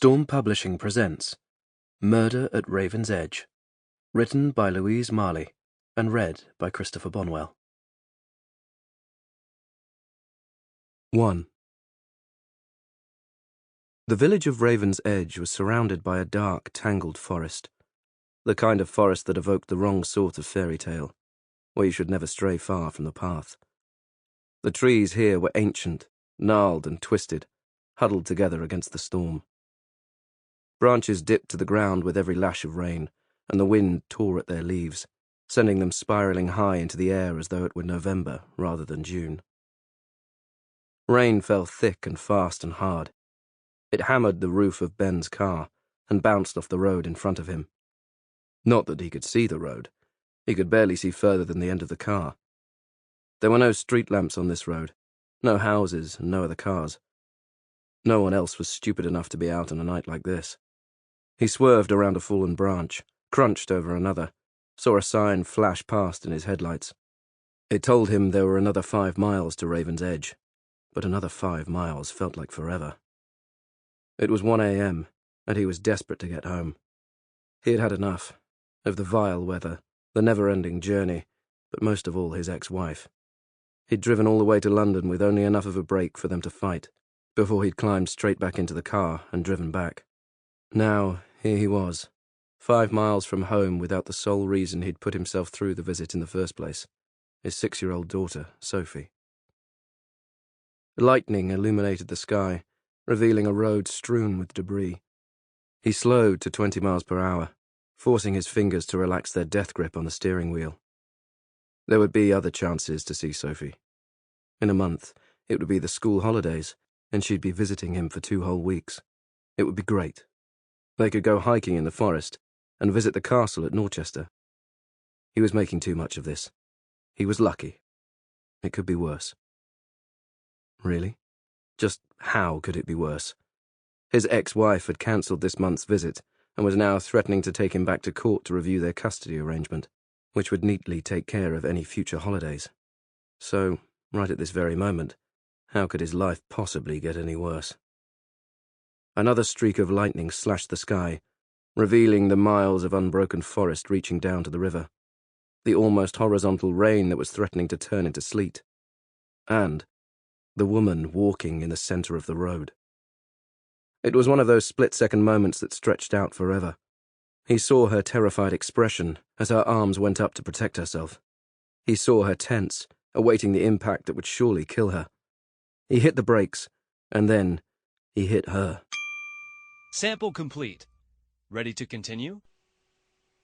Storm Publishing presents Murder at Raven's Edge, written by Louise Marley and read by Christopher Bonwell. 1. The village of Raven's Edge was surrounded by a dark, tangled forest, the kind of forest that evoked the wrong sort of fairy tale, where you should never stray far from the path. The trees here were ancient, gnarled and twisted, huddled together against the storm. Branches dipped to the ground with every lash of rain, and the wind tore at their leaves, sending them spiralling high into the air as though it were November rather than June. Rain fell thick and fast and hard. It hammered the roof of Ben's car and bounced off the road in front of him. Not that he could see the road. He could barely see further than the end of the car. There were no street lamps on this road, no houses and no other cars. No one else was stupid enough to be out on a night like this. He swerved around a fallen branch, crunched over another, saw a sign flash past in his headlights. It told him there were another 5 miles to Raven's Edge, but another 5 miles felt like forever. It was 1 a.m., and he was desperate to get home. He had had enough of the vile weather, the never-ending journey, but most of all his ex-wife. He'd driven all the way to London with only enough of a break for them to fight, before he'd climbed straight back into the car and driven back. Now, here he was, 5 miles from home without the sole reason he'd put himself through the visit in the first place, his 6-year-old daughter, Sophie. Lightning illuminated the sky, revealing a road strewn with debris. He slowed to 20 miles per hour, forcing his fingers to relax their death grip on the steering wheel. There would be other chances to see Sophie. In a month, it would be the school holidays, and she'd be visiting him for 2 whole weeks. It would be great. They could go hiking in the forest and visit the castle at Norchester. He was making too much of this. He was lucky. It could be worse. Really? Just how could it be worse? His ex-wife had cancelled this month's visit and was now threatening to take him back to court to review their custody arrangement, which would neatly take care of any future holidays. So, right at this very moment, how could his life possibly get any worse? Another streak of lightning slashed the sky, revealing the miles of unbroken forest reaching down to the river, the almost horizontal rain that was threatening to turn into sleet, and the woman walking in the centre of the road. It was one of those split-second moments that stretched out forever. He saw her terrified expression as her arms went up to protect herself. He saw her tense, awaiting the impact that would surely kill her. He hit the brakes, and then he hit her. Sample complete. Ready to continue?